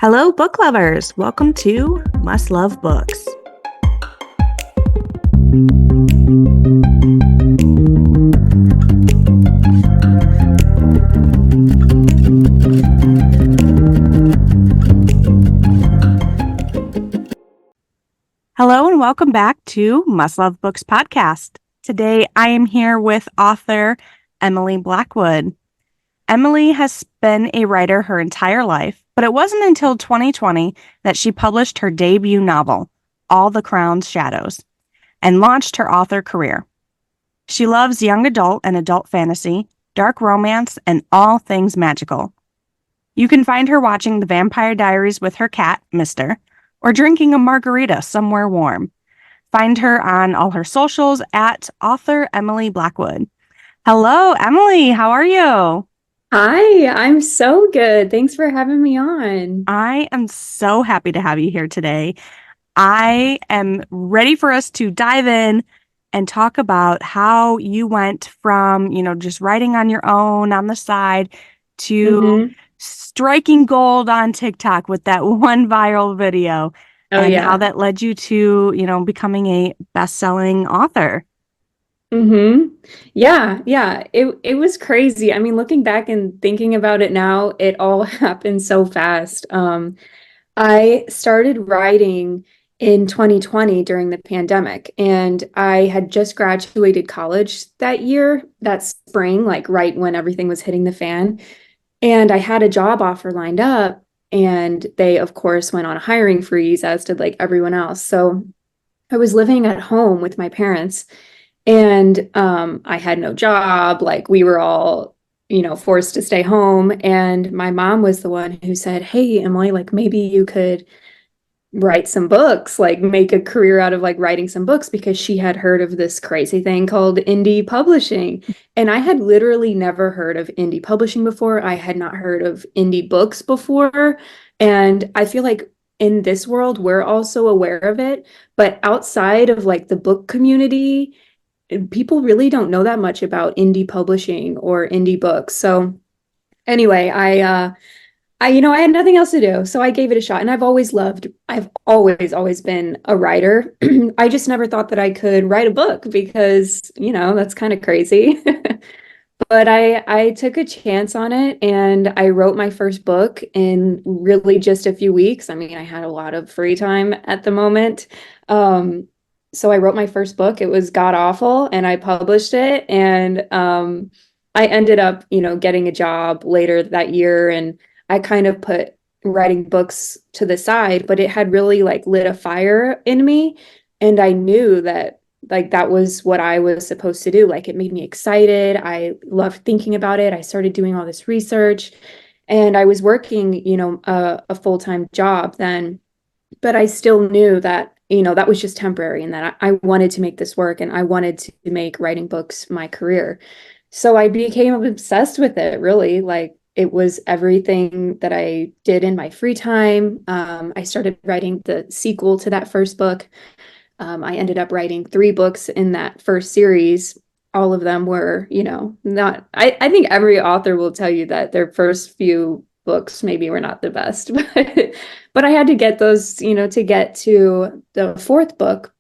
Hello, book lovers. Welcome to Must Love Books. Hello and welcome back to Must Love Books podcast. Today I am here with author Emily Blackwood. Emily has been a writer her entire life, but it wasn't until 2020 that she published her debut novel, All the Crown's Shadows, and launched her author career. She loves young adult and adult fantasy, dark romance, and all things magical. You can find her watching The Vampire Diaries with her cat, Mister, or drinking a margarita somewhere warm. Find her on all her socials at author Emily Blackwood. Hello, Emily. How are you? Hi, I'm so good. Thanks for having me on. I am so happy to have you here today. I am ready for us to dive in and talk about how you went from, just writing on your own on the side to striking gold on TikTok with that one viral video Oh, and yeah. how that led you to, becoming a best-selling author. Yeah. It was crazy. I mean, looking back and thinking about it now, it all happened so fast. I started writing in 2020 during the pandemic, and I had just graduated college that year, that spring, like right when everything was hitting the fan. And I had a job offer lined up, and they, of course, went on a hiring freeze, as did like everyone else. So I was living at home with my parents. And I had no job. Like we were all, forced to stay home. And my mom was the one who said, "Hey, Emily, like maybe you could write some books, like make a career out of like writing some books," because she had heard of this crazy thing called indie publishing. And I had literally never heard of indie publishing before. I had not heard of indie books before. And I feel like in this world, we're also aware of it. But outside of like the book community, people really don't know that much about indie publishing or indie books. So anyway, I had nothing else to do, so I gave it a shot. And I've always been a writer. I just never thought that I could write a book because, that's kind of crazy. But I took a chance on it and I wrote my first book in really just a few weeks. I mean, I had a lot of free time at the moment. So I wrote my first book. It was god awful, and I published it. And I ended up, getting a job later that year, and I kind of put writing books to the side, but it had really like lit a fire in me. And I knew that like that was what I was supposed to do. Like it made me excited. I loved thinking about it. I started doing all this research, and I was working, a full-time job then, but I still knew that, that was just temporary, and that I wanted to make this work, and I wanted to make writing books my career. So I became obsessed with it, really. Like it was everything that I did in my free time. I started writing the sequel to that first book. I ended up writing 3 books in that first series. All of them were, not, I think every author will tell you that their first few books maybe were not the best, but I had to get those, to get to the 4th book,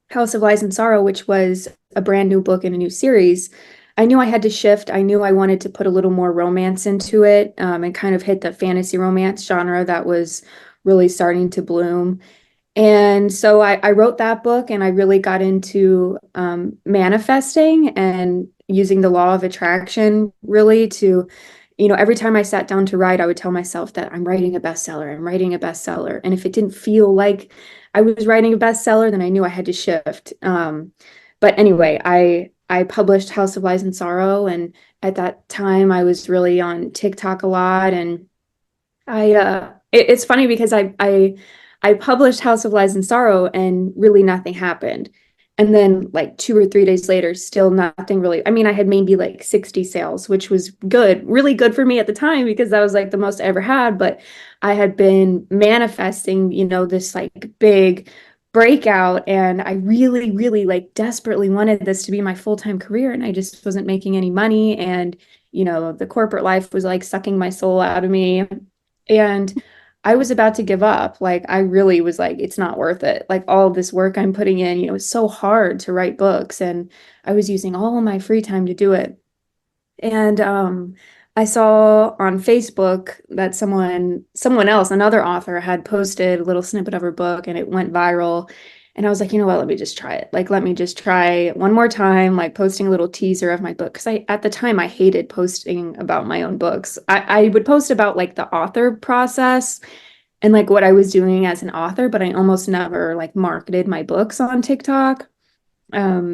House of Lies and Sorrow, which was a brand new book in a new series. I knew I had to shift. I knew I wanted to put a little more romance into it, and kind of hit the fantasy romance genre that was really starting to bloom. And so I wrote that book, and I really got into manifesting and using the law of attraction really to, every time I sat down to write, I would tell myself that I'm writing a bestseller, I'm writing a bestseller. And if it didn't feel like I was writing a bestseller, then I knew I had to shift. But anyway, I published House of Lies and Sorrow, and at that time I was really on TikTok a lot, and it's funny because I published House of Lies and Sorrow, and really nothing happened. And then like 2 or 3 days later, still nothing really. I mean, I had maybe like 60 sales, which was good, really good for me at the time because that was like the most I ever had. But I had been manifesting, this like big breakout, and I really, really like desperately wanted this to be my full-time career, and I just wasn't making any money. And, the corporate life was like sucking my soul out of me. And I was about to give up. Like I really was like, it's not worth it. Like all of this work I'm putting in, it's so hard to write books, and I was using all of my free time to do it. And I saw on Facebook that someone else, another author, had posted a little snippet of her book and it went viral. And I was like, you know what, let me just try it. Like, let me just try one more time, like posting a little teaser of my book. Because at the time, I hated posting about my own books. I would post about like the author process and like what I was doing as an author, but I almost never like marketed my books on TikTok.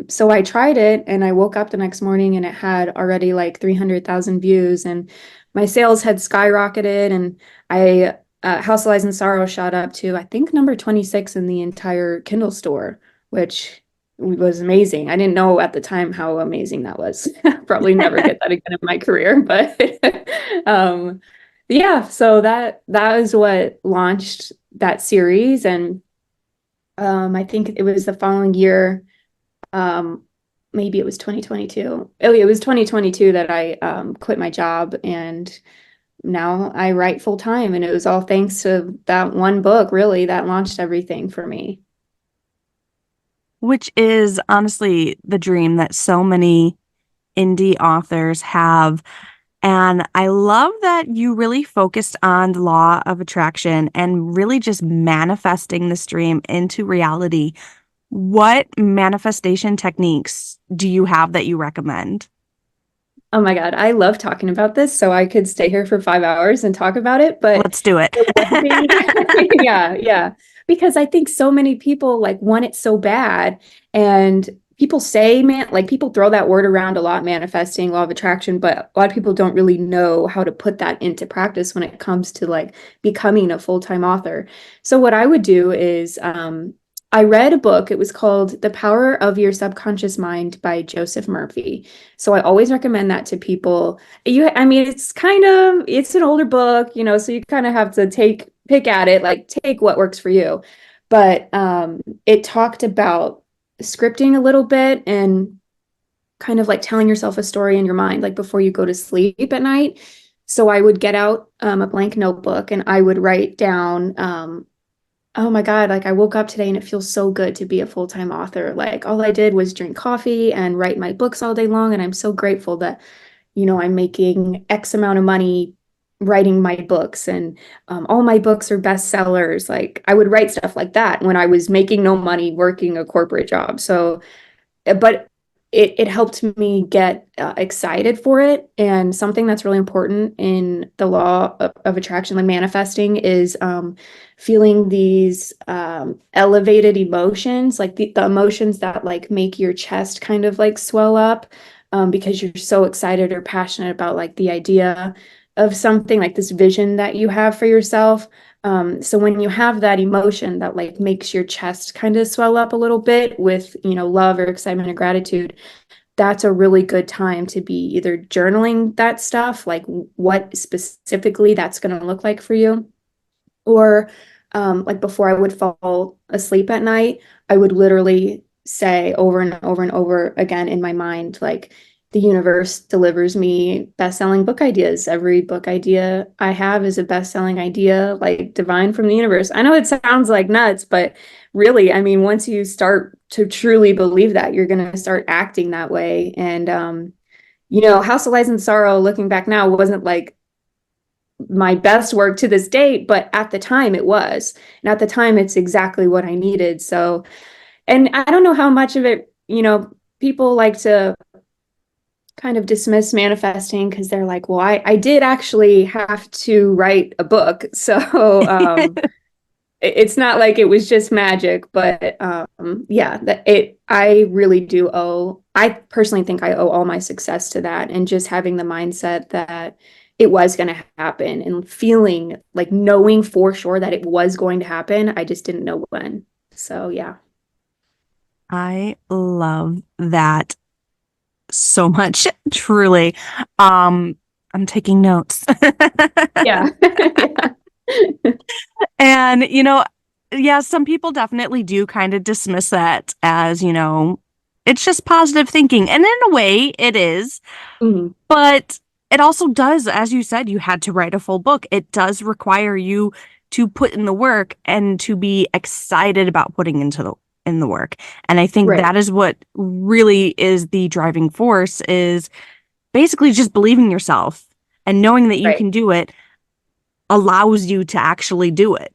So I tried it and I woke up the next morning and it had already like 300,000 views, and my sales had skyrocketed, and House of Lies and Sorrow shot up to, I think, number 26 in the entire Kindle store, which was amazing. I didn't know at the time how amazing that was. Probably never get that again in my career, but um, yeah, so that is what launched that series. And I think it was the following year, um, maybe it was 2022. Oh, yeah, it was 2022 that I quit my job, and now I write full time. And it was all thanks to that one book, really, that launched everything for me. Which is honestly the dream that so many indie authors have. And I love that you really focused on the law of attraction and really just manifesting this dream into reality. What manifestation techniques do you have that you recommend? Oh my God, I love talking about this, so I could stay here for 5 hours and talk about it. But Let's do it. the one thing, yeah, yeah, because I think so many people like want it so bad, and people say, man, like people throw that word around a lot, manifesting, law of attraction, but a lot of people don't really know how to put that into practice when it comes to like becoming a full-time author. So what I would do is, I read a book. It was called The Power of Your Subconscious Mind by Joseph Murphy. So I always recommend that to people. I mean, it's an older book, so you kind of have to pick at it, like take what works for you. But it talked about scripting a little bit and kind of like telling yourself a story in your mind, like before you go to sleep at night. So I would get out a blank notebook and I would write down, oh my God, like I woke up today and it feels so good to be a full-time author. Like all I did was drink coffee and write my books all day long. And I'm so grateful that, I'm making X amount of money writing my books, and all my books are bestsellers. Like I would write stuff like that when I was making no money working a corporate job. So but it helped me get excited for it. And something that's really important in the law of attraction, like manifesting, is feeling these elevated emotions, like the emotions that like make your chest kind of like swell up, because you're so excited or passionate about like the idea of something, like this vision that you have for yourself. So when you have that emotion that like makes your chest kind of swell up a little bit with, love or excitement or gratitude, that's a really good time to be either journaling that stuff, like what specifically that's going to look like for you, or like before I would fall asleep at night, I would literally say over and over and over again in my mind, like, the universe delivers me best-selling book ideas. Every book idea I have is a best-selling idea, like divine from the universe. I know it sounds like nuts, but really, I mean, once you start to truly believe that, you're going to start acting that way. And, House of Lies and Sorrow, looking back now, wasn't like my best work to this date, but at the time it was. And at the time, it's exactly what I needed. So, and I don't know how much of it, people like to kind of dismiss manifesting because they're like, well, I did actually have to write a book. So it's not like it was just magic, but yeah, I really do I personally think I owe all my success to that, and just having the mindset that it was going to happen and feeling like knowing for sure that it was going to happen. I just didn't know when. So yeah. I love that so much, truly. I'm taking notes. Yeah. Yeah. And, yeah, some people definitely do kind of dismiss that as, it's just positive thinking. And in a way, it is. Mhm. But it also does, as you said, you had to write a full book. It does require you to put in the work and to be excited about putting in the work. And I think Right, that is what really is the driving force, is basically just believing yourself and knowing that you right. can do it allows you to actually do it.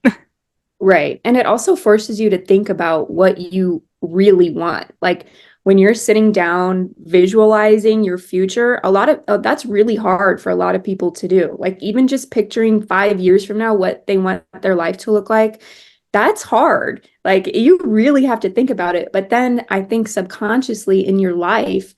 Right. And it also forces you to think about what you really want. Like when you're sitting down visualizing your future, a lot of that's really hard for a lot of people to do. Like even just picturing 5 years from now what they want their life to look like, that's hard. Like you really have to think about it. But then I think subconsciously in your life,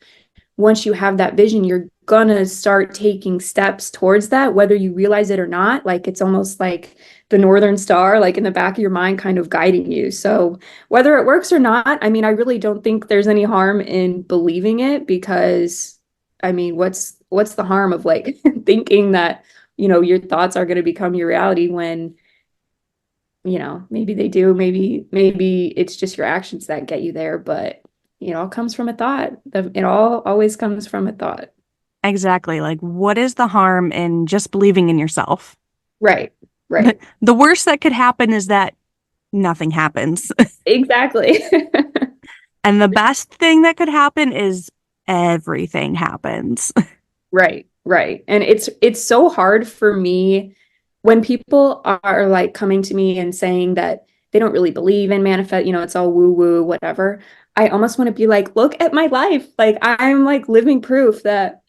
once you have that vision, you're gonna start taking steps towards that, whether you realize it or not. Like it's almost like the Northern Star, like in the back of your mind, kind of guiding you. So whether it works or not, I mean, I really don't think there's any harm in believing it because I mean, what's the harm of like thinking that, your thoughts are going to become your reality when, maybe they do, maybe it's just your actions that get you there, but it all comes from a thought. It all always comes from a thought. Exactly. Like, what is the harm in just believing in yourself? Right, right. The worst that could happen is that nothing happens. Exactly. And the best thing that could happen is everything happens. Right, right. And it's so hard for me when people are like coming to me and saying that they don't really believe in manifest, it's all woo woo, whatever. I almost want to be like, look at my life. Like I'm like living proof that,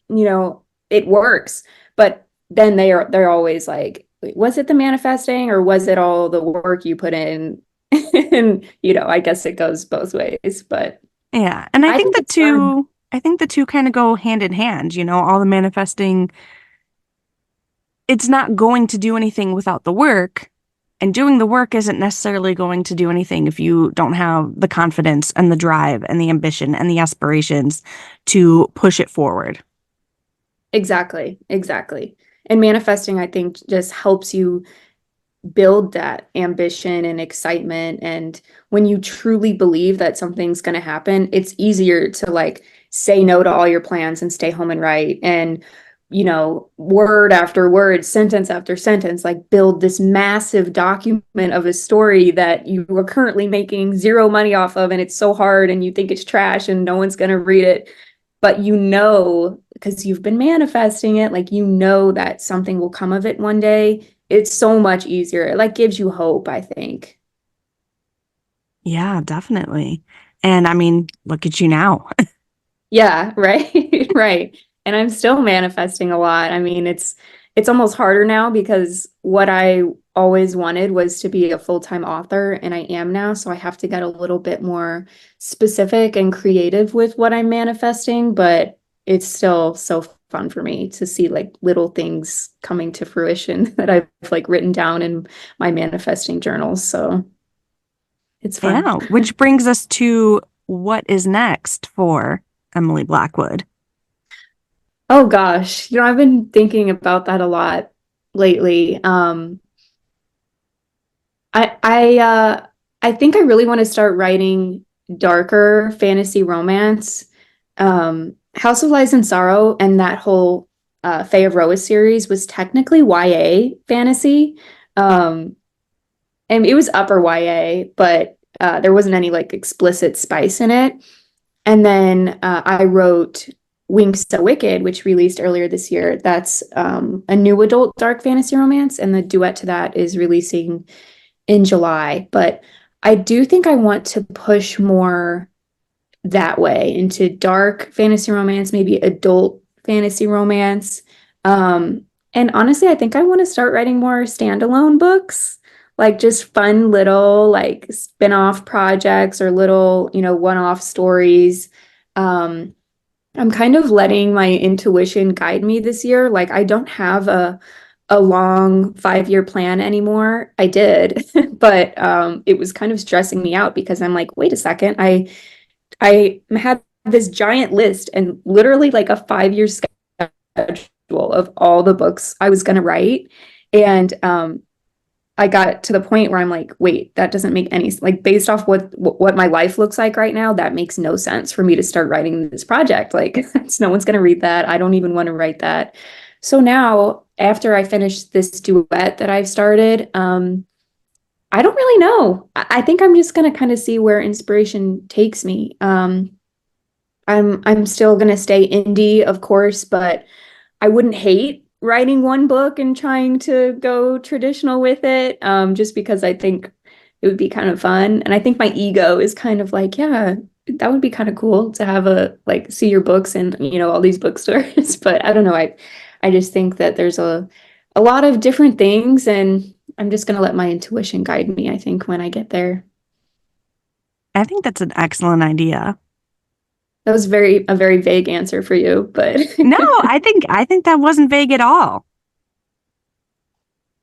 it works. But then they're always like, "Wait, was it the manifesting or was it all the work you put in?" And, I guess it goes both ways, but Yeah. And I think it's fun. I think the two kind of go hand in hand, all the manifesting, it's not going to do anything without the work. And doing the work isn't necessarily going to do anything if you don't have the confidence and the drive and the ambition and the aspirations to push it forward. Exactly, exactly. And manifesting, I think, just helps you build that ambition and excitement. And when you truly believe that something's going to happen, it's easier to like say no to all your plans and stay home and write. And, word after word, sentence after sentence, like build this massive document of a story that you are currently making zero money off of. And it's so hard and you think it's trash and no one's going to read it. But because you've been manifesting it, like that something will come of it one day. It's so much easier. It like gives you hope, I think. Yeah, definitely. And I mean, look at you now. Yeah, right. Right. And I'm still manifesting a lot. I mean, it's almost harder now because what I always wanted was to be a full-time author and I am now, so I have to get a little bit more specific and creative with what I'm manifesting, but it's still so fun for me to see like little things coming to fruition that I've like written down in my manifesting journals. So it's fun. Yeah, which brings us to what is next for Emily Blackwood. Oh gosh, I've been thinking about that a lot lately. I think I really want to start writing darker fantasy romance. House of Lies and Sorrow and that whole Fae of Roa series was technically YA fantasy. Um, and it was upper YA, but there wasn't any like explicit spice in it. And then I wrote Wings So Wicked, which released earlier this year. That's a new adult dark fantasy romance, and the duet to that is releasing in July. But I do think I want to push more that way into dark fantasy romance, maybe adult fantasy romance. Um, and honestly, I think I want to start writing more standalone books, like just fun little like spin-off projects or little, one-off stories. Um, I'm kind of letting my intuition guide me this year. Like I don't have a long 5-year plan anymore. I did, but it was kind of stressing me out because I'm like, wait a second, I had this giant list and literally like a 5-year schedule of all the books I was going to write. And I got to the point where I'm like, wait, that doesn't make any like based off what my life looks like right now, that makes no sense for me to start writing this project. Like no one's going to read that. I don't even want to write that. So now, after I finish this duet that I've started, I don't really know. I think I'm just gonna kind of see where inspiration takes me. I'm still gonna stay indie, of course, but I wouldn't hate writing one book and trying to go traditional with it, just because I think it would be kind of fun. And I think my ego is kind of like, yeah, that would be kind of cool to have a like see your books in, all these bookstores. But I don't know. I just think that there's a lot of different things, and I'm just gonna let my intuition guide me, I think, when I get there. I think that's an excellent idea. That was a very vague answer for you, but No, I think that wasn't vague at all.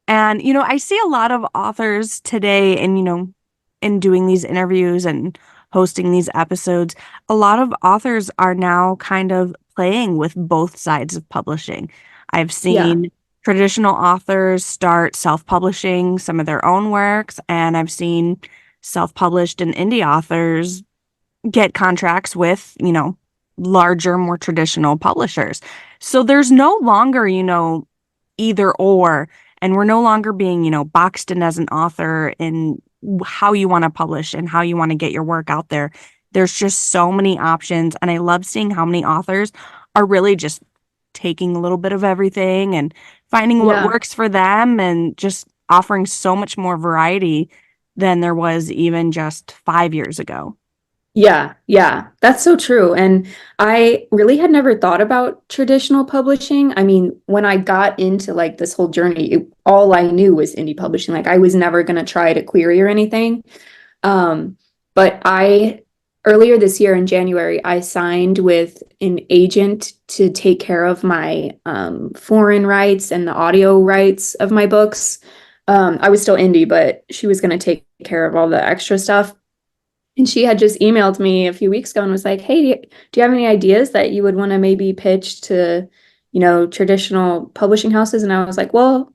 And, I see a lot of authors today and, in doing these interviews and hosting these episodes, a lot of authors are now kind of playing with both sides of publishing. I've yeah, seen traditional authors start self-publishing some of their own works, and I've seen self-published and indie authors get contracts with, larger, more traditional publishers. So there's no longer, either or, and we're no longer being, boxed in as an author in how you want to publish and how you want to get your work out there. There's just so many options, and I love seeing how many authors are really just taking a little bit of everything and finding what yeah. works for them and just offering so much more variety than there was even just 5 years ago. Yeah, yeah, that's so true. And I really had never thought about traditional publishing. I mean, when I got into like this whole journey, all I knew was indie publishing. Like I was never going to try to query or anything. Um, but I earlier this year in January, I signed with an agent to take care of my foreign rights and the audio rights of my books. I was still indie, but she was going to take care of all the extra stuff. And she had just emailed me a few weeks ago and was like, "Hey, do you have any ideas that you would want to maybe pitch to, traditional publishing houses?" And I was like, "Well,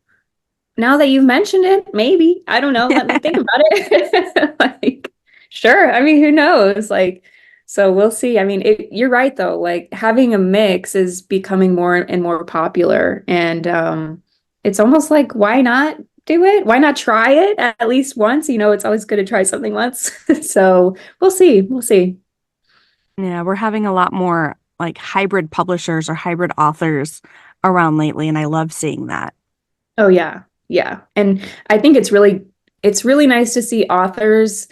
now that you've mentioned it, maybe. I don't know. Let me think about it." Like, sure. I mean, who knows? Like, so we'll see. I mean, you're right though. Like having a mix is becoming more and more popular, and it's almost like why not do it? Why not try it at least once? It's always good to try something once. So we'll see. We'll see. Yeah, we're having a lot more like hybrid publishers or hybrid authors around lately, and I love seeing that. Oh yeah. Yeah. And I think it's really nice to see authors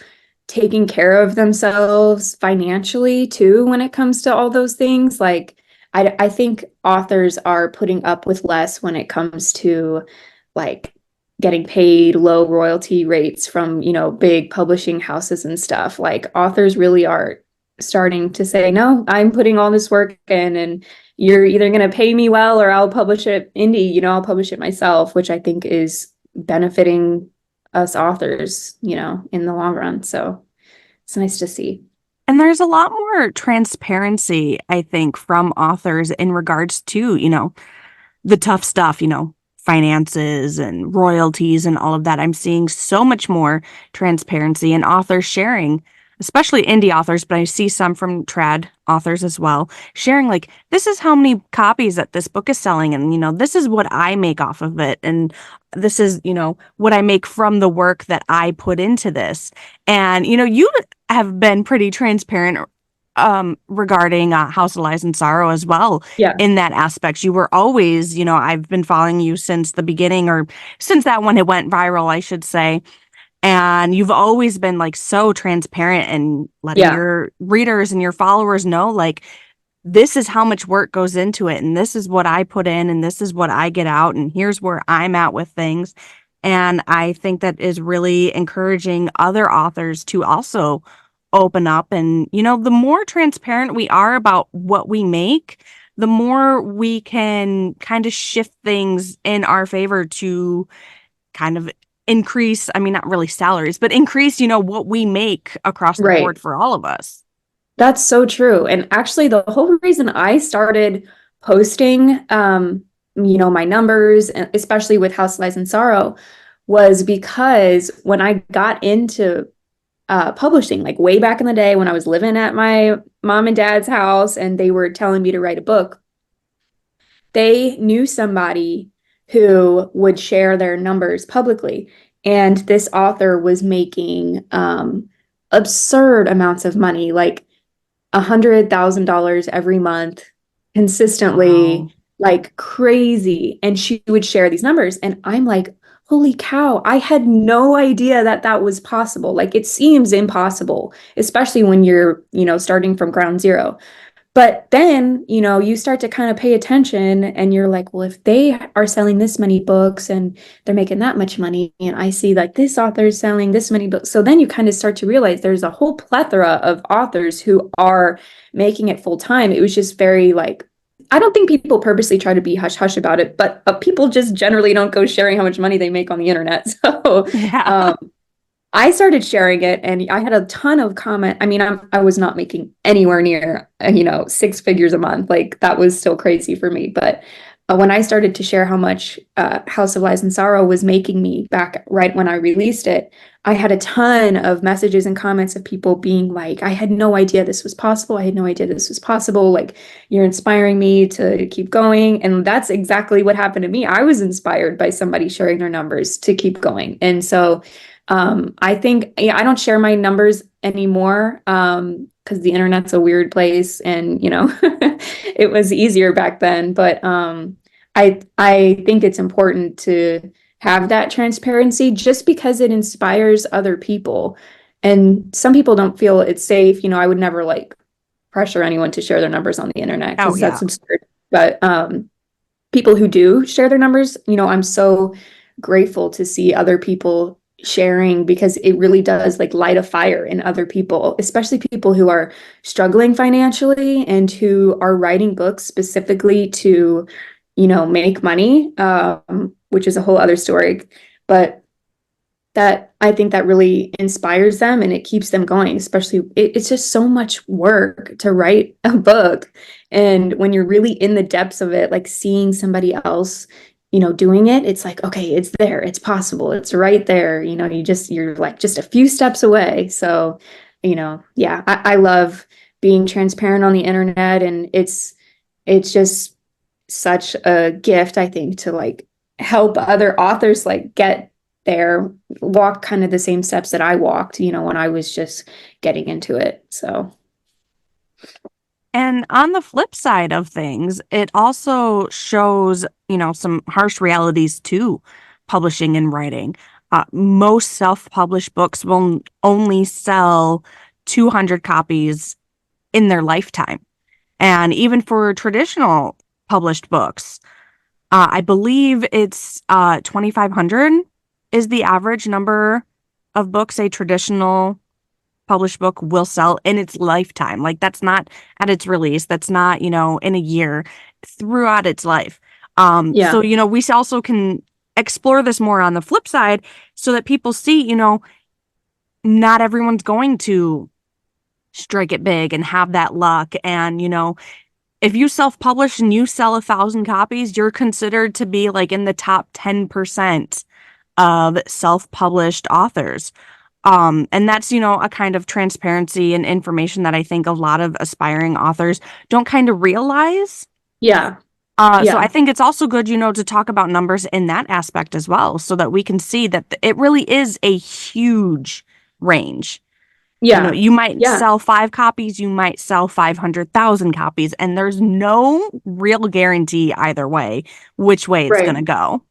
taking care of themselves financially too when it comes to all those things. Like I think authors are putting up with less when it comes to like getting paid low royalty rates from, big publishing houses and stuff. Like authors really are starting to say, "No, I'm putting all this work in and you're either going to pay me well or I'll publish it indie, I'll publish it myself," which I think is benefiting us authors, in the long run. So it's nice to see. And there's a lot more transparency, I think, from authors in regards to, the tough stuff, finances and royalties and all of that. I'm seeing so much more transparency and authors sharing, especially indie authors, but I see some from trad authors as well, sharing like, this is how many copies that this book is selling. And, this is what I make off of it. And this is, what I make from the work that I put into this. And, you have been pretty transparent regarding House of Lies and Sorrow as well Yeah. in that aspect. You were always, I've been following you since the beginning or since that one it went viral, I should say. And you've always been like so transparent and letting Yeah. your readers and your followers know like this is how much work goes into it and this is what I put in and this is what I get out and here's where I'm at with things. And I think that is really encouraging other authors to also open up. And, the more transparent we are about what we make, the more we can kind of shift things in our favor to kind of increase, I mean, not really salaries, but increase, what we make across the Right. board for all of us. That's so true. And actually, the whole reason I started posting, my numbers, especially with House Lies and Sorrow, was because when I got into publishing, like way back in the day when I was living at my mom and dad's house and they were telling me to write a book, they knew somebody who would share their numbers publicly. and this author was making absurd amounts of money, like $100,000 every month Wow. consistently, like crazy. And she would share these numbers. And I'm like, holy cow, I had no idea that that was possible. Like it seems impossible, especially when you're, starting from ground zero. But then, you start to kind of pay attention and you're like, well, if they are selling this many books and they're making that much money, and I see like this author is selling this many books. So then you kind of start to realize there's a whole plethora of authors who are making it full time. It was just very like, I don't think people purposely try to be hush hush about it, but people just generally don't go sharing how much money they make on the internet. So, Yeah. um, I started sharing it and I had a ton of comment. I mean, I was not making anywhere near, six figures a month. Like that was still crazy for me. But when I started to share how much House of Lies and Sorrow was making me back right when I released it, I had a ton of messages and comments of people being like, I had no idea this was possible. I had no idea this was possible. Like, you're inspiring me to keep going. And that's exactly what happened to me. I was inspired by somebody sharing their numbers to keep going. And so, I think, yeah, I don't share my numbers anymore because the internet's a weird place and it was easier back then. But I think it's important to have that transparency just because it inspires other people. And some people don't feel it's safe. I would never like pressure anyone to share their numbers on the internet Oh, because yeah. that's absurd. But people who do share their numbers, I'm so grateful to see other people sharing because it really does like light a fire in other people, especially people who are struggling financially and who are writing books specifically to, make money, which is a whole other story. But that I think that really inspires them and it keeps them going, especially it's just so much work to write a book. And when you're really in the depths of it, like seeing somebody else, doing it, it's like, okay, it's there, it's possible, it's right there. You're like just a few steps away. So, yeah, I love being transparent on the internet and it's just such a gift, I think, to like help other authors like get there, walk kind of the same steps that I walked, when I was just getting into it. So, And on the flip side of things, it also shows, some harsh realities to publishing and writing. Most self-published books will only sell 200 copies in their lifetime. And even for traditional published books, I believe it's 2,500 is the average number of books a traditional published book will sell in its lifetime. Like that's not at its release. That's not, in a year, throughout its life. So, yeah, we also can explore this more on the flip side so that people see, not everyone's going to strike it big and have that luck. And, if you self-publish and you sell 1,000 copies, you're considered to be like in the top 10% of self-published authors. And that's, a kind of transparency and information that I think a lot of aspiring authors don't kind of realize. yeah, So I yeah, think it's also good, to talk about numbers in that aspect as well, so that we can see that it really is a huge range. yeah, You might yeah, sell 5 copies, you might sell 500,000 copies, and there's no real guarantee either way which way it's going right. to go.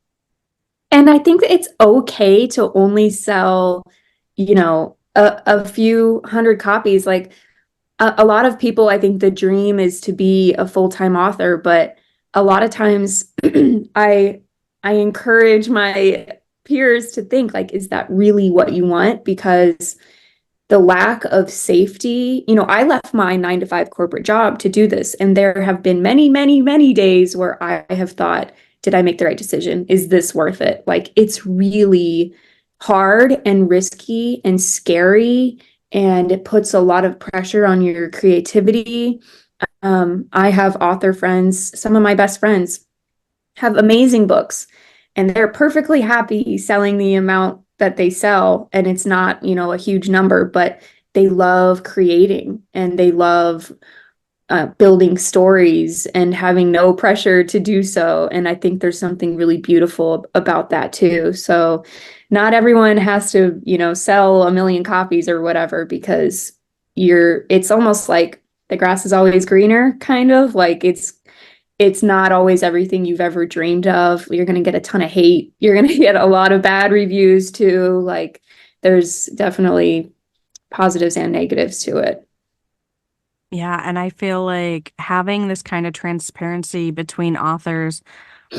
And I think that it's okay to only sell, a few hundred copies. Like a lot of people, I think the dream is to be a full-time author, but a lot of times I I encourage my peers to think like, is that really what you want? Because the lack of safety, I left my 9 to 5 corporate job to do this. And there have been many, many, many days where I have thought, did I make the right decision? Is this worth it? Like, it's really hard and risky and scary. And it puts a lot of pressure on your creativity. I have author friends, some of my best friends have amazing books and they're perfectly happy selling the amount that they sell and it's not, a huge number, but they love creating and they love building stories and having no pressure to do so. And I think there's something really beautiful about that too. So not everyone has to, sell a million copies or whatever because it's almost like the grass is always greener, kind of like it's not always everything you've ever dreamed of. You're going to get a ton of hate. You're going to get a lot of bad reviews too. Like there's definitely positives and negatives to it. Yeah, and I feel like having this kind of transparency between authors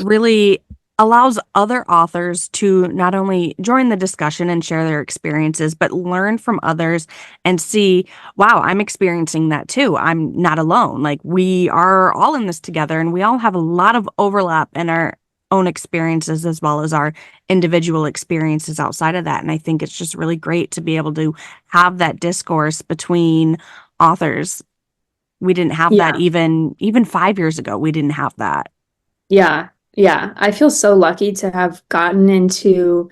really allows other authors to not only join the discussion and share their experiences, but learn from others and see, wow, I'm experiencing that too. I'm not alone. Like we are all in this together and we all have a lot of overlap in our own experiences as well as our individual experiences outside of that. And I think it's just really great to be able to have that discourse between authors. We didn't have that Yeah. even 5 years ago. We didn't have that. Yeah. Yeah. I feel so lucky to have gotten into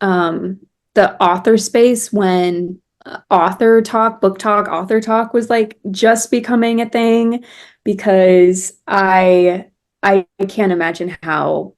um, the author space when author talk was like just becoming a thing because I can't imagine how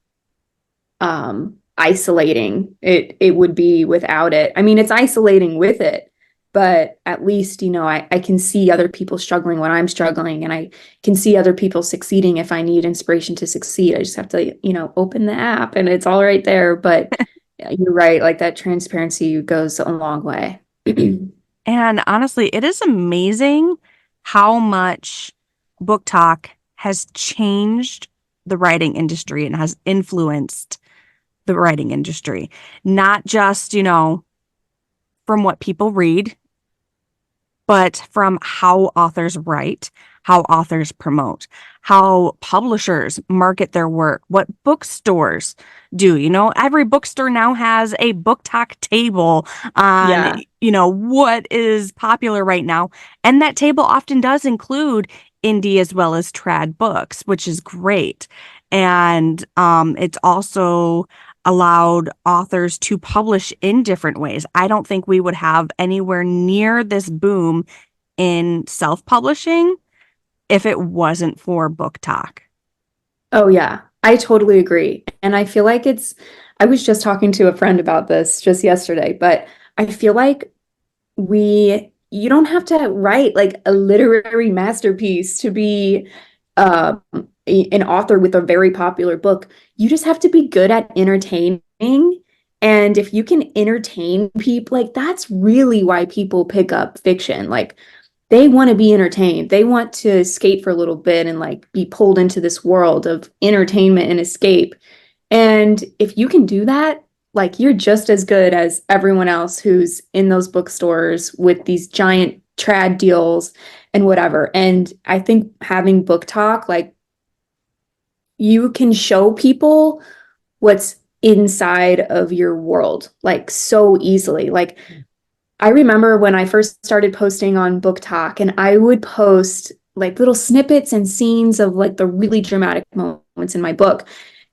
isolating it would be without it. I mean, it's isolating with it, but at least, I can see other people struggling when I'm struggling, and I can see other people succeeding if I need inspiration to succeed. I just have to, open the app and it's all right there. But yeah, you're right, like that transparency goes a long way. And honestly, it is amazing how much book talk has changed the writing industry and has influenced the writing industry. Not just, from what people read, but from how authors write, how authors promote, how publishers market their work, what bookstores do. Every bookstore now has a book talk table on, Yeah. what is popular right now. And that table often does include indie as well as trad books, which is great. And it's also allowed authors to publish in different ways. I don't think we would have anywhere near this boom in self-publishing if it wasn't for book talk. Oh, yeah, I totally agree. And I feel like I was just talking to a friend about this just yesterday, but I feel like you don't have to write like a literary masterpiece to be um, an author with a very popular book. You just have to be good at entertaining. And if you can entertain people, like that's really why people pick up fiction. Like they want to be entertained. They want to escape for a little bit and like be pulled into this world of entertainment and escape. And if you can do that, like you're just as good as everyone else who's in those bookstores with these giant trad deals and whatever. And I think having book talk, like you can show people what's inside of your world, like so easily. Like I remember when I first started posting on BookTok, and I would post like little snippets and scenes of like the really dramatic moments in my book.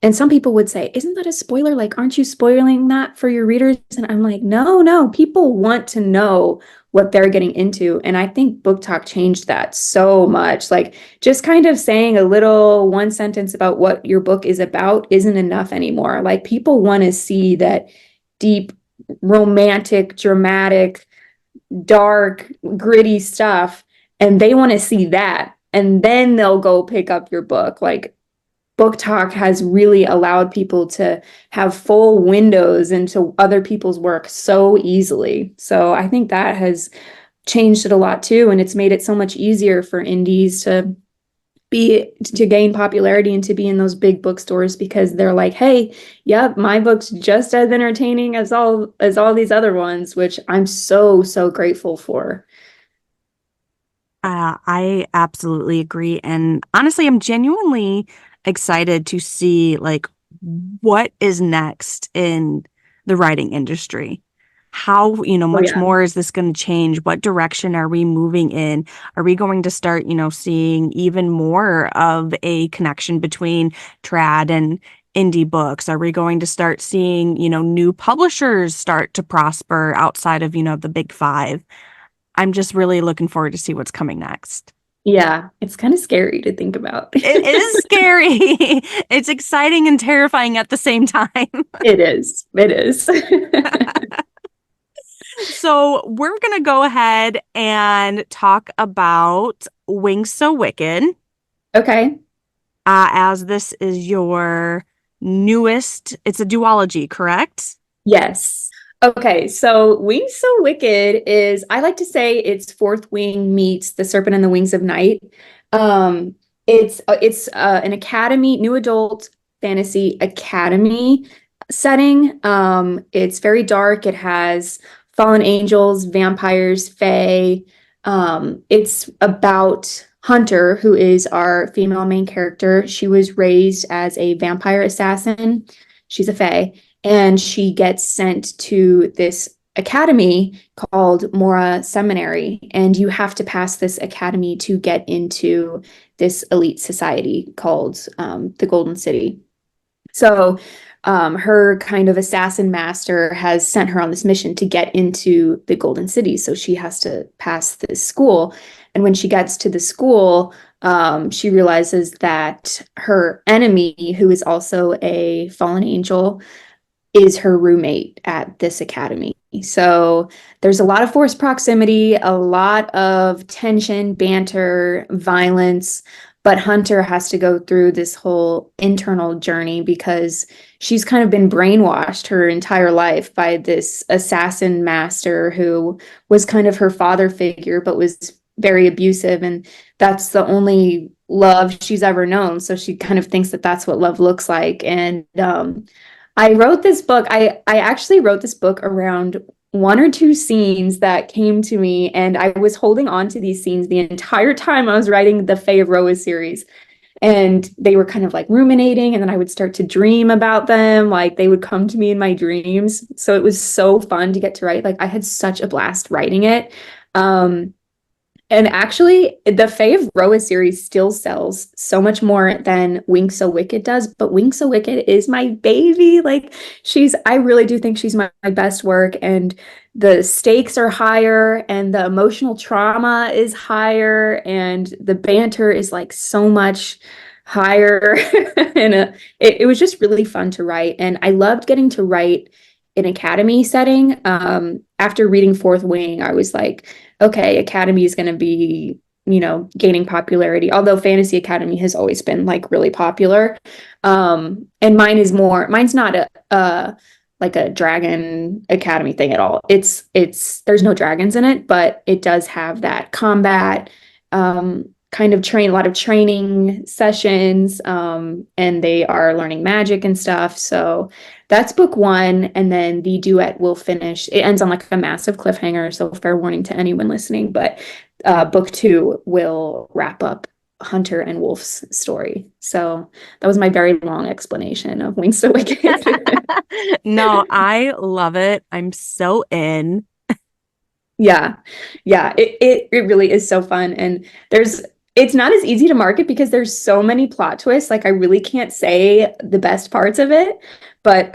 And some people would say, "Isn't that a spoiler? Like, aren't you spoiling that for your readers?" And I'm like, "No, no, people want to know what they're getting into." And I think BookTok changed that so much. Like, just kind of saying a little one sentence about what your book is about isn't enough anymore. Like, people want to see that deep, romantic, dramatic, dark, gritty stuff, and they want to see that. And then they'll go pick up your book. Like Book Talk has really allowed people to have full windows into other people's work so easily. So I think that has changed it a lot too. And it's made it so much easier for indies to gain popularity and to be in those big bookstores because they're like, hey, yep, my book's just as entertaining as all these other ones, which I'm so grateful for. I absolutely agree. And honestly, I'm genuinely excited to see like what is next in the writing industry. How, Oh much yeah. more is this going to change? What direction are we moving in? Are we going to start, seeing even more of a connection between trad and indie books? Are we going to start seeing, new publishers start to prosper outside of, the big five? I'm just really looking forward to see what's coming next. Yeah, it's kind of scary to think about. It is scary. It's exciting and terrifying at the same time. It is. It is. So we're going to go ahead and talk about Wings So Wicked, Okay. as this is your newest, it's a duology, correct? Yes. Okay, so Wings So Wicked is, I like to say it's Fourth Wing meets The Serpent and the Wings of Night. It's an academy, new adult fantasy academy setting. It's very dark. It has fallen angels, vampires, fae. It's about Hunter, who is our female main character. She was raised as a vampire assassin. She's a fae, and she gets sent to this academy called Mora Seminary, and you have to pass this academy to get into this elite society called the Golden City. So her kind of assassin master has sent her on this mission to get into the Golden City. So she has to pass this school. And when she gets to the school, she realizes that her enemy, who is also a fallen angel, is her roommate at this academy. So there's a lot of forced proximity, a lot of tension, banter, violence, but Hunter has to go through this whole internal journey because she's kind of been brainwashed her entire life by this assassin master who was kind of her father figure, but was very abusive. And that's the only love she's ever known. So she kind of thinks that that's what love looks like. And I wrote this book. I actually wrote this book around one or two scenes that came to me, and I was holding on to these scenes the entire time I was writing the Fae of Roa series. And they were kind of like ruminating, and then I would start to dream about them. Like they would come to me in my dreams. So it was so fun to get to write. Like I had such a blast writing it. And actually, the Fae of Roa series still sells so much more than Wings So Wicked does, but Wings So Wicked is my baby. Like I really do think she's my best work, and the stakes are higher, and the emotional trauma is higher, and the banter is like so much higher. And it was just really fun to write. And I loved getting to write an academy setting. After reading Fourth Wing, I was like, okay, Academy is going to be, gaining popularity, although Fantasy Academy has always been like really popular. And mine's not like a dragon academy thing at all. There's no dragons in it, but it does have that combat, kind of a lot of training sessions, and they are learning magic and stuff. So that's book one. And then the duet will finish. It ends on like a massive cliffhanger. So fair warning to anyone listening, but book two will wrap up Hunter and Wolf's story. So that was my very long explanation of Wings to Wicked. No, I love it. I'm so in. Yeah. Yeah. It really is so fun. And it's not as easy to market because there's so many plot twists. Like I really can't say the best parts of it, but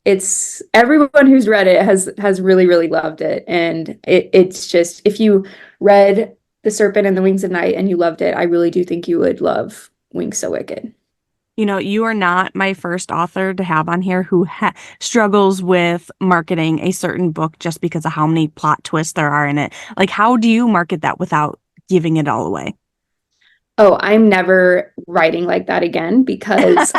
it's everyone who's read it has really, really loved it. And it's just, if you read The Serpent and the Wings of Night and you loved it, I really do think you would love Wings So Wicked. You are not my first author to have on here who struggles with marketing a certain book just because of how many plot twists there are in it. Like, how do you market that without giving it all away? Oh, I'm never writing like that again because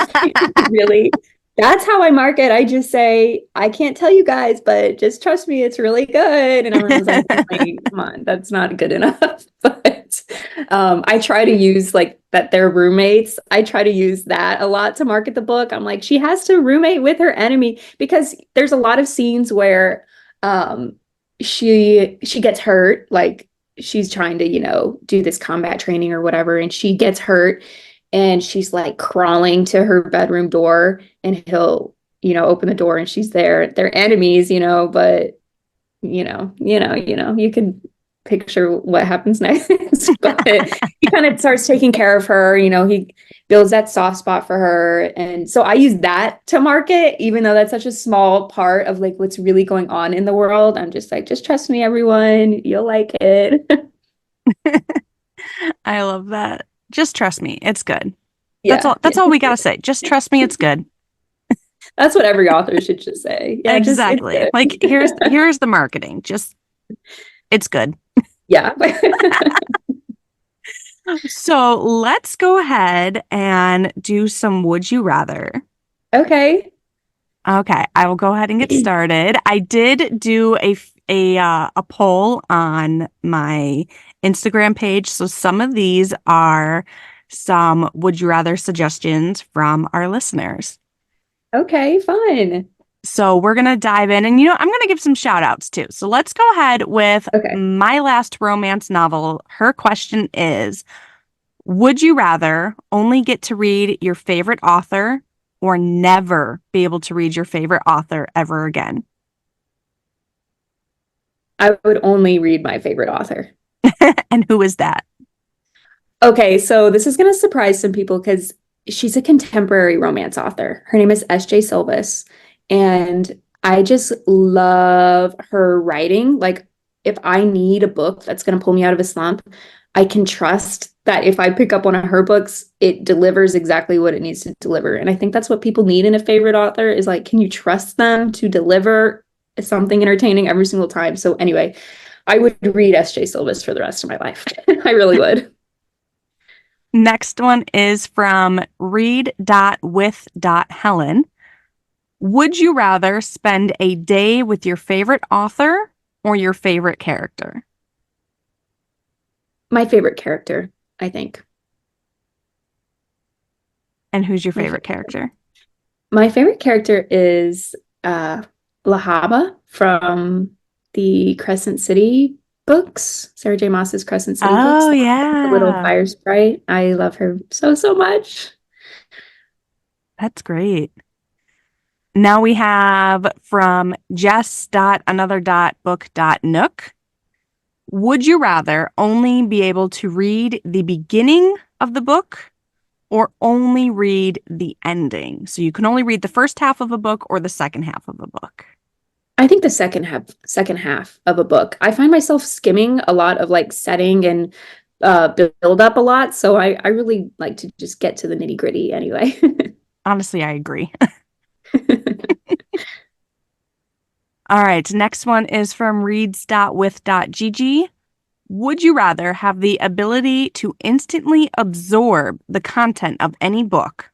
really, that's how I market. I just say, I can't tell you guys, but just trust me, it's really good. And everyone's like, "Wait, come on, that's not good enough." But I try to use like that they're roommates. I try to use that a lot to market the book. I'm like, she has to roommate with her enemy because there's a lot of scenes where she gets hurt, like she's trying to, do this combat training or whatever, and she gets hurt and she's like crawling to her bedroom door, and he'll, open the door and she's there. They're enemies, but you can picture what happens next. But he kind of starts taking care of her, he builds that soft spot for her. And so I use that to market, even though that's such a small part of like what's really going on in the world. I'm just like, just trust me, everyone, you'll like it. I love that. Just trust me. It's good. That's all. Yeah, That's all we gotta say. Just trust me. It's good. that's what every author should just say. Yeah, just it's Exactly. good. Like here's the marketing. Just it's good. Yeah. So let's go ahead and do some would you rather. Okay. Okay, I will go ahead and get started. I did do a poll on my Instagram page, so some of these are some would you rather suggestions from our listeners. Okay, fun. So we're gonna dive in, and I'm gonna give some shout outs too. So let's go ahead with Okay. my last romance novel. Her question is, would you rather only get to read your favorite author or never be able to read your favorite author ever again? I would only read my favorite author. And who is that? Okay, so this is going to surprise some people because she's a contemporary romance author. Her name is S.J. Silvis, and I just love her writing. Like, if I need a book that's going to pull me out of a slump, I can trust that if I pick up one of her books, it delivers exactly what it needs to deliver. And I think that's what people need in a favorite author is like, can you trust them to deliver something entertaining every single time? So anyway, I would read S.J. Silvis for the rest of my life. I really would. Next one is from read.with.helen. Would you rather spend a day with your favorite author or your favorite character? My favorite character, I think. And who's your My favorite favorite. character? My favorite character is Lahaba from the Crescent City books, Sarah J. Maas's Crescent City books, Oh, the little yeah. fire sprite. I love her so, so much. That's great. Now we have from jess.another.book.nook. Would you rather only be able to read the beginning of the book or only read the ending? So you can only read the first half of a book or the second half of a book. I think the second half of a book. I find myself skimming a lot of like setting and build up a lot. So I really like to just get to the nitty gritty anyway. Honestly, I agree. All right, next one is from reads.with.gg. Would you rather have the ability to instantly absorb the content of any book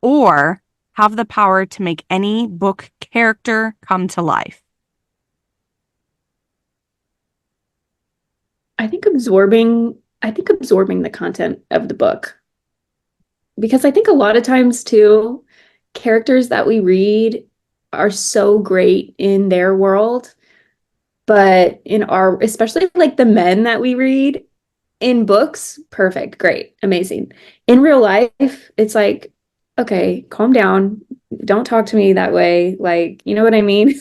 or have the power to make any book character come to life? I think absorbing the content of the book because I think a lot of times too, characters that we read are so great in their world, but in our, especially like the men that we read in books, perfect, great, amazing. In real life, it's like, okay, calm down. Don't talk to me that way. Like, you know what I mean?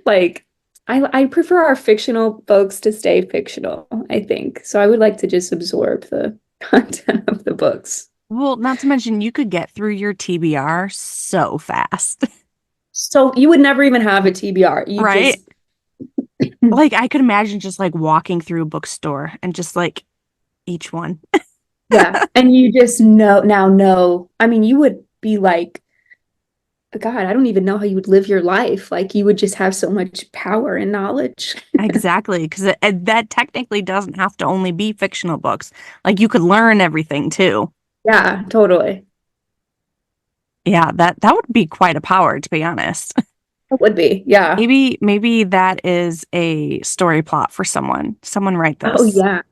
Like I prefer our fictional folks to stay fictional, I think. So I would like to just absorb the content of the books. Well, not to mention, you could get through your TBR so fast, So you would never even have a TBR. You right? just Like, I could imagine just like walking through a bookstore and just like each one. yeah. And you just know. I mean, you would be like, God, I don't even know how you would live your life. Like you would just have so much power and knowledge. Exactly, because that technically doesn't have to only be fictional books. Like, you could learn everything too. Yeah, totally. Yeah, that would be quite a power, to be honest. It would be. Yeah. Maybe that is a story plot for someone. Someone write Oh, this. yeah.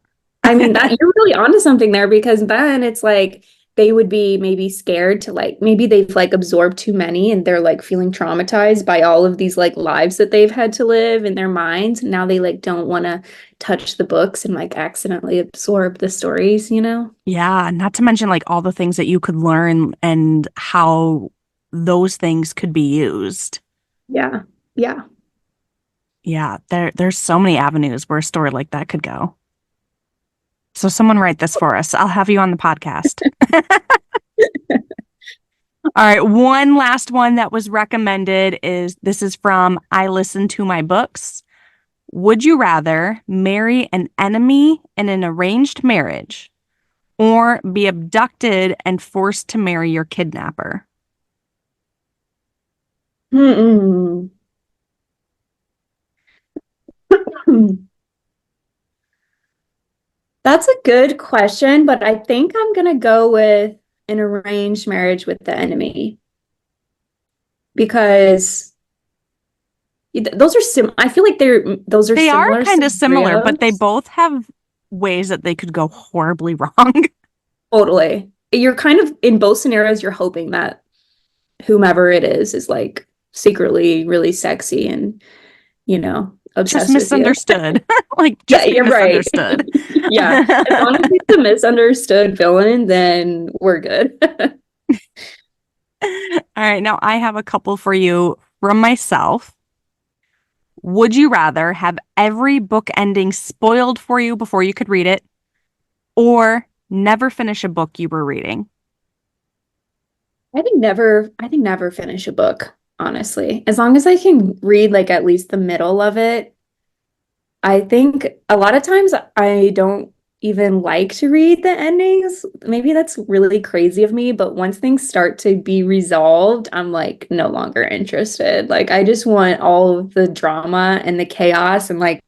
I mean, that you're really onto something there because then it's like they would be maybe scared to like maybe they've like absorbed too many and they're like feeling traumatized by all of these like lives that they've had to live in their minds. Now they like don't want to touch the books and like accidentally absorb the stories, you know? Yeah, not to mention like all the things that you could learn and how those things could be used. Yeah. Yeah. Yeah, there's so many avenues where a story like that could go. So someone write this for us. I'll have you on the podcast. All right, one last one that was recommended is this is from I Listen to My Books. Would you rather marry an enemy in an arranged marriage or be abducted and forced to marry your kidnapper? Mm-mm. That's a good question, but I think I'm gonna go with an arranged marriage with the enemy because those are I feel like those are They are similar kind of similar, but they scenarios. both have ways that they could go horribly wrong. Totally. You're kind of in both scenarios, you're hoping that whomever it is like secretly really sexy and, Just obsessed with you. misunderstood. Like, Yeah, just be you're right. misunderstood. Yeah. As long as he's a misunderstood villain, then we're good. All right, now I have a couple for you from myself. Would you rather have every book ending spoiled for you before you could read it, or never finish a book you were reading? I think never finish a book, honestly. As long as I can read like at least the middle of it, I think a lot of times I don't even like to read the endings. Maybe that's really crazy of me, but once things start to be resolved, I'm like no longer interested. Like I just want all of the drama and the chaos and like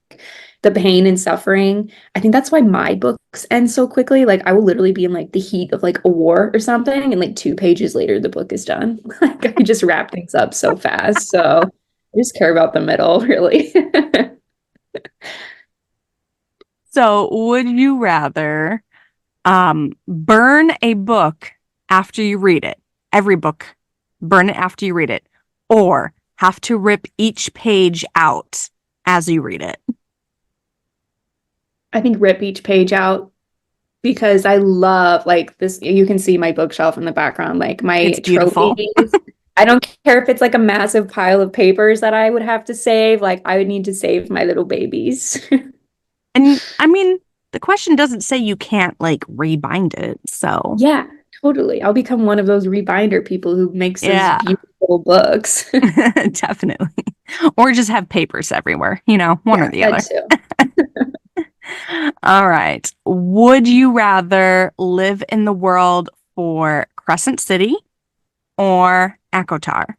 the pain and suffering. I think that's why my books end so quickly. Like I will literally be in like the heat of like a war or something, and like 2 pages later the book is done. Like I just wrap things up so fast. So I just care about the middle, really. So, would you rather burn a book after you read it? Every book, burn it after you read it, or have to rip each page out as you read it? I think rip each page out because I love like this. You can see my bookshelf in the background, like my It's beautiful. trophies. I don't care if it's like a massive pile of papers that I would have to save. Like I would need to save my little babies. And I mean, the question doesn't say you can't like rebind it. So, Yeah, totally. I'll become one of those rebinder people who makes those yeah, beautiful books. definitely. Or just have papers everywhere, one or Yeah, the that other. too. All right. Would you rather live in the world for Crescent City or Akotar?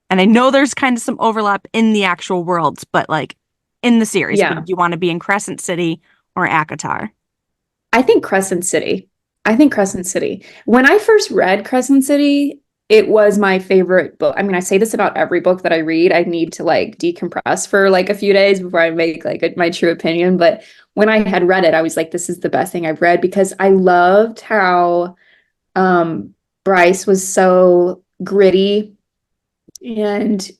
And I know there's kind of some overlap in the actual worlds, but like in the series, Yeah. would you want to be in Crescent City or Akotar? I think Crescent City. I think Crescent City. When I first read Crescent City, it was my favorite book. I mean, I say this about every book that I read. I need to like decompress for like a few days before I make like my true opinion. But when I had read it, I was like, this is the best thing I've read because I loved how Bryce was so gritty and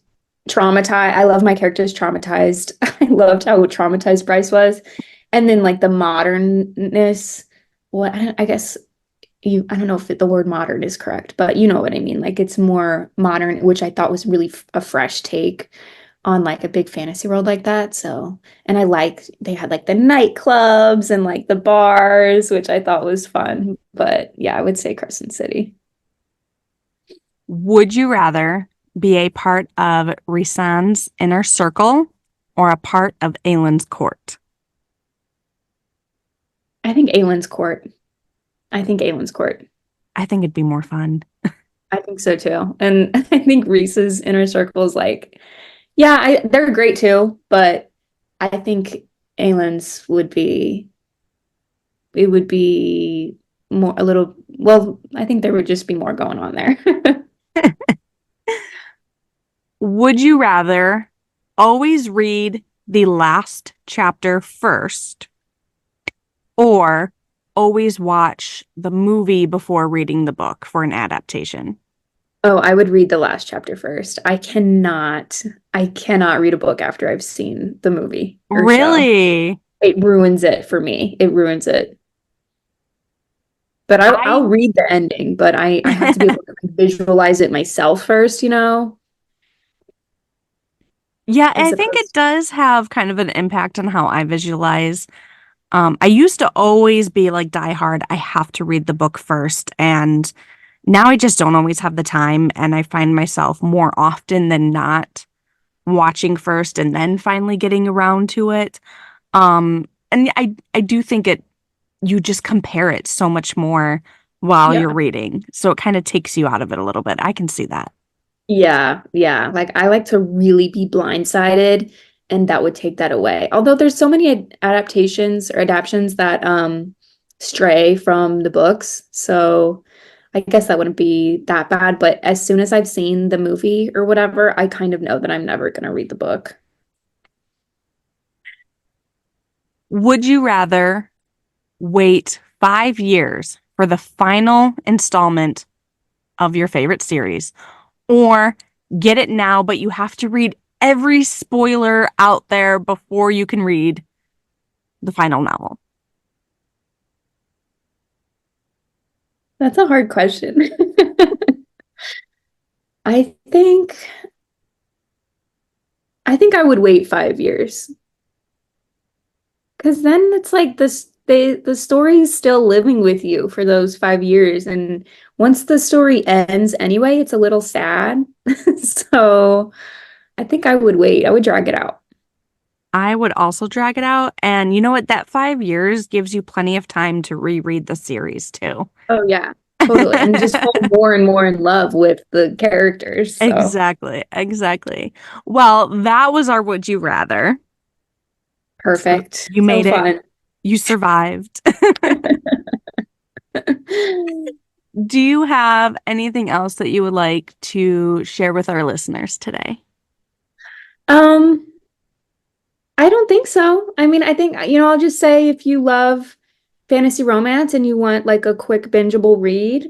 traumatized. I love my characters traumatized. I loved how traumatized Bryce was. And then like the modernness, what I guess I don't know if the word modern is correct, but you know what I mean. Like it's more modern, which I thought was really a fresh take on like a big fantasy world like that. So, and I liked they had like the nightclubs and like the bars, which I thought was fun. But yeah, I would say Crescent City. Would you rather be a part of Rhysand's inner circle or a part of Aelin's court? I think Aylin's Court. I think Aylin's Court. I think it'd be more fun. I think so too. And I think Reese's inner circle is like, yeah, they're great too, but I think Aylin's it would be more a little, well, I think there would just be more going on there. Would you rather always read the last chapter first or always watch the movie before reading the book for an adaptation? Oh, I would read the last chapter first. I cannot read a book after I've seen the movie or show. Really? It ruins it for me. It ruins it. But I'll I read the ending, but I have to be able to visualize it myself first, Yeah, as I think it opposed does have kind of an impact on how I visualize. I used to always be like die hard. I have to read the book first, and now I just don't always have the time, and I find myself more often than not watching first and then finally getting around to it. And I do think you just compare it so much more while you're Yeah. reading. So it kind of takes you out of it a little bit. I can see that. Yeah, yeah. Like I like to really be blindsided, and that would take that away. Although there's so many adaptations or adaptions that stray from the books. So I guess that wouldn't be that bad, but as soon as I've seen the movie or whatever, I kind of know that I'm never going to read the book. Would you rather wait 5 years for the final installment of your favorite series, or get it now, but you have to read every spoiler out there before you can read the final novel? That's a hard question. I think I think I would wait 5 years. Because then it's like the story is still living with you for those 5 years. And once the story ends anyway, it's a little sad. So I think I would wait. I would drag it out. I would also drag it out. And you know what? That 5 years gives you plenty of time to reread the series too. Oh yeah, totally. And just fall more and more in love with the characters. So Exactly. Exactly. Well, that was our Would You Rather. So perfect. you So made it. fun. You survived. Do you have anything else that you would like to share with our listeners today? Um, I don't think so. I mean, I think, I'll just say if you love fantasy romance and you want like a quick bingeable read,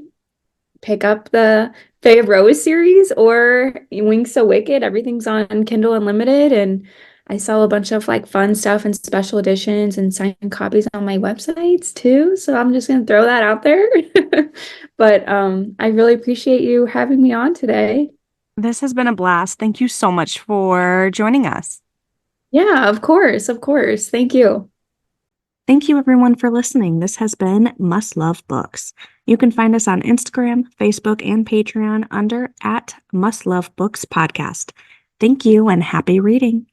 pick up the Fae of Rose series or Wings So Wicked. Everything's on Kindle Unlimited, and I sell a bunch of like fun stuff and special editions and signed copies on my websites too. So I'm just gonna throw that out there. But I really appreciate you having me on today. This has been a blast. Thank you so much for joining us. Yeah, of course, of course. Thank you. Thank you, everyone, for listening. This has been Must Love Books. You can find us on Instagram, Facebook, and Patreon under @Must Love Books Podcast. Thank you and happy reading.